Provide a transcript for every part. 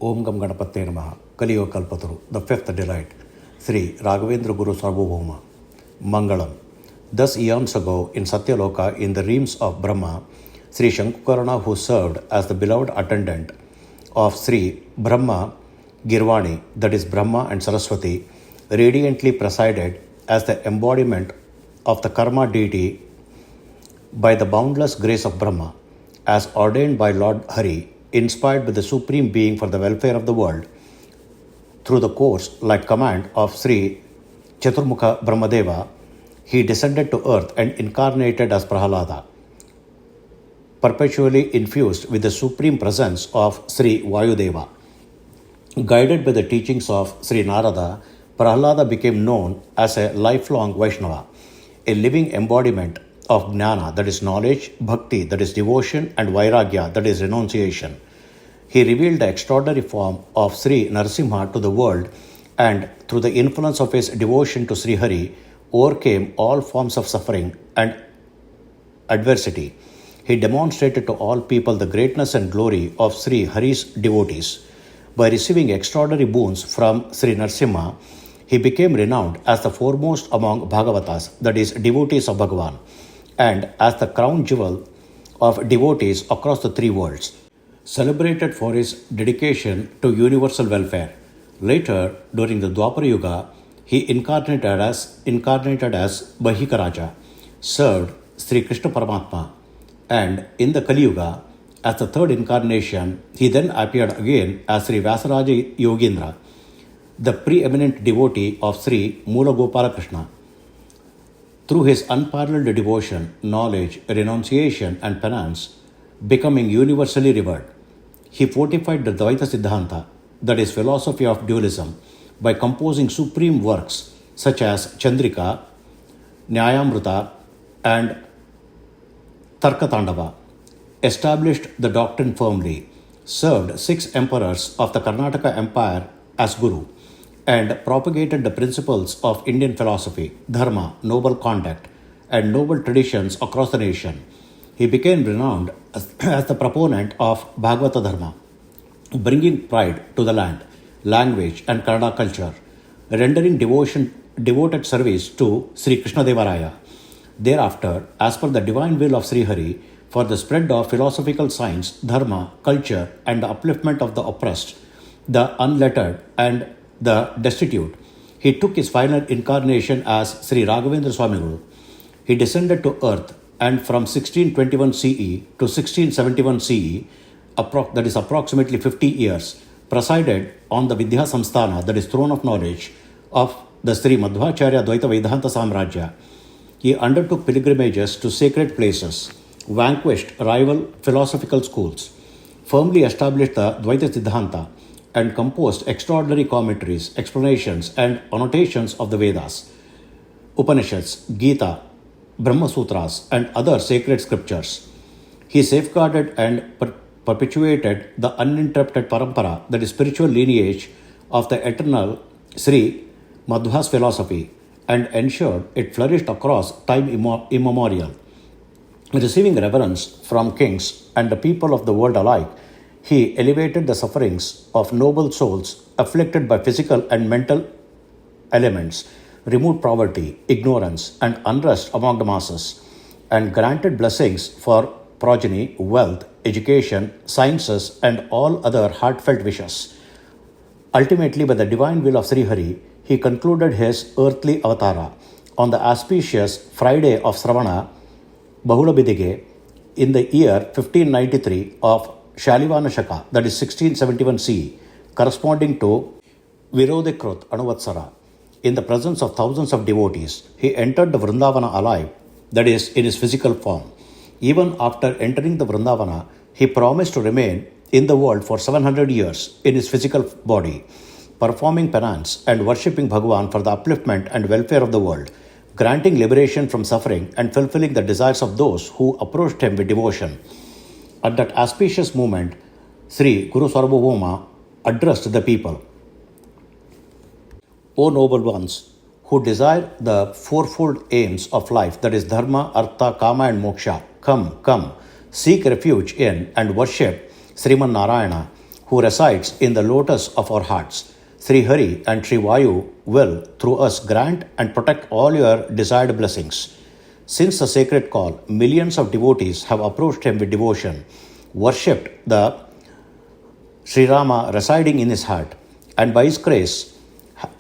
Om Gam Ganapate Namaha, Kaliyuga Kalpataru, the fifth delight, Shri Raghavendra Gurusarvabhauma, Mangalam. Thus eons ago in Satyaloka, in the realms of Brahma, Shri Shankarana, who served as the beloved attendant of Shri Brahma Girvani, that is Brahma and Saraswati, radiantly presided as the embodiment of the karma deity by the boundless grace of Brahma, as ordained by Lord Hari, inspired by the Supreme Being for the welfare of the world, through the course like command of Shri Chaturmukha Brahmadeva, he descended to earth and incarnated as Prahalada, perpetually infused with the supreme presence of Shri Vayudeva. Guided by the teachings of Shri Narada, Prahalada became known as a lifelong Vaishnava, a living embodiment of Jnana, that is knowledge, Bhakti, that is devotion, and Vairagya, that is renunciation. He revealed the extraordinary form of Sri Narasimha to the world, and through the influence of his devotion to Sri Hari, overcame all forms of suffering and adversity. He demonstrated to all people the greatness and glory of Sri Hari's devotees. By receiving extraordinary boons from Sri Narasimha, he became renowned as the foremost among Bhagavatas, that is, devotees of Bhagavan, and as the crown jewel of devotees across the three worlds, celebrated for his dedication to universal welfare. Later, during the Dwapara Yuga, he incarnated as Bahikaraja, served Sri Krishna Paramatma, and in the Kaliyuga, as the third incarnation, he then appeared again as Sri Vyasaraja Yogendra, the preeminent devotee of Sri Mula Gopala Krishna. Through his unparalleled devotion, knowledge, renunciation, and penance, becoming universally revered, he fortified the Dvaita Siddhanta, that is, philosophy of dualism, by composing supreme works such as Chandrika, Nyayamrita, and Tarkatandava, established the doctrine firmly, served 6 emperors of the Karnataka Empire as Guru, and propagated the principles of Indian philosophy, dharma, noble conduct, and noble traditions across the nation. He became renowned as the proponent of Bhagavata Dharma, bringing pride to the land, language, and Kannada culture, rendering devoted service to Sri Krishna Devaraya. Thereafter, as per the divine will of Sri Hari, for the spread of philosophical science, dharma, culture, and the upliftment of the oppressed, the unlettered, and the destitute, he took his final incarnation as Sri Raghavendra Swamigal. He descended to earth, and from 1621 CE to 1671 CE, that is approximately 50 years, presided on the Vidya Samsthana, that is throne of knowledge, of the Sri Madhvacharya Dvaita Vedanta Samrajya. He undertook pilgrimages to sacred places, vanquished rival philosophical schools, firmly established the Dvaita Siddhanta, and composed extraordinary commentaries, explanations, and annotations of the Vedas, Upanishads, Gita, Brahma Sutras, and other sacred scriptures. He safeguarded and perpetuated the uninterrupted parampara, that is spiritual lineage, of the eternal Sri Madhva's philosophy, and ensured it flourished across time immemorial. Receiving reverence from kings and the people of the world alike, he elevated the sufferings of noble souls afflicted by physical and mental elements, removed poverty, ignorance, and unrest among the masses, and granted blessings for progeny, wealth, education, sciences, and all other heartfelt wishes. Ultimately, by the divine will of Sri Hari, he concluded his earthly avatara on the auspicious Friday of Sravana Bahula Bidige in the year 1593 of Shalivana Shaka, that is 1671 CE, corresponding to Virodekrut Anuvatsara. In the presence of thousands of devotees, he entered the Vrindavana alive, that is, in his physical form. Even after entering the Vrindavana, he promised to remain in the world for 700 years in his physical body, performing penance and worshipping Bhagavan for the upliftment and welfare of the world, granting liberation from suffering and fulfilling the desires of those who approached him with devotion. At that auspicious moment, Shri Gurusarvabhauma addressed the people. O noble ones, who desire the fourfold aims of life, that is dharma, artha, kama, and moksha, come, seek refuge in and worship Sriman Narayana, who resides in the lotus of our hearts. Sri Hari and Sri Vayu will, through us, grant and protect all your desired blessings. Since the sacred call, millions of devotees have approached him with devotion, worshipped the Sri Rama residing in his heart, and by his grace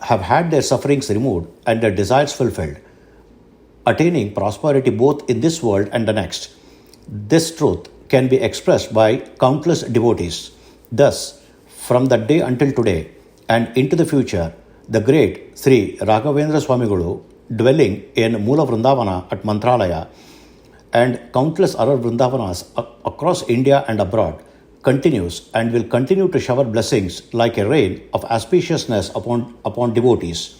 have had their sufferings removed and their desires fulfilled, attaining prosperity both in this world and the next. This truth can be expressed by countless devotees. Thus, from that day until today and into the future, the great Sri Raghavendra Swamiguru, dwelling in Moola Vrindavana at Mantralaya, and countless other Vrindavanas across India and abroad, continues and will continue to shower blessings like a rain of auspiciousness upon devotees.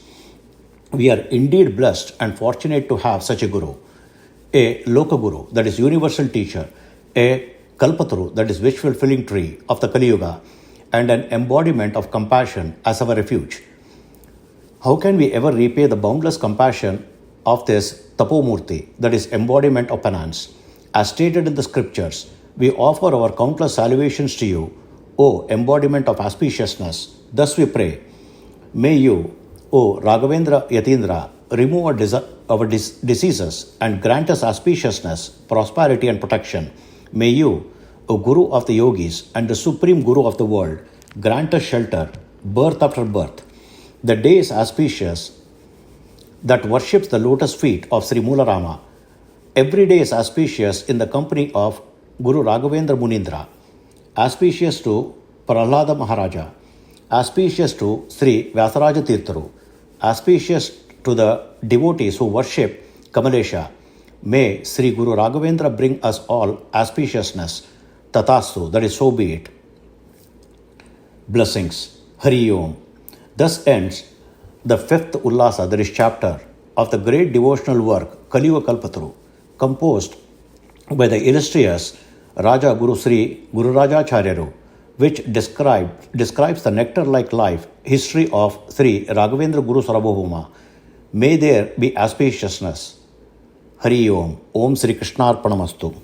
We are indeed blessed and fortunate to have such a Guru, a Lokaguru, that is universal teacher, a Kalpataru, that is wish-fulfilling tree of the Kaliyuga, and an embodiment of compassion as our refuge. How can we ever repay the boundless compassion of this Tapomurti, that is embodiment of penance? As stated in the scriptures, we offer our countless salutations to you, O embodiment of auspiciousness. Thus we pray, may you, O Raghavendra Yatindra, remove our diseases and grant us auspiciousness, prosperity and protection. May you, O Guru of the yogis and the supreme Guru of the world, grant us shelter, birth after birth. The day is auspicious that worships the lotus feet of Sri Moolarama. Every day is auspicious in the company of Guru Raghavendra Munindra, auspicious to Prahlada Maharaja, auspicious to Sri Vyasaraja Tirtharu, auspicious to the devotees who worship Kamalesha. May Sri Guru Raghavendra bring us all auspiciousness. Tatastu, that is, so be it. Blessings. Hari Om. Thus ends the fifth Ullasa, that is chapter, of the great devotional work Kaliyuga Kalpataru, composed by the illustrious Raja Guru Sri Guru Rajacharyaru, which describes the nectar-like life history of Sri Raghavendra Gurusarvabhauma. May there be auspiciousness. Hari Om. Om Sri Krishnarpanamastu.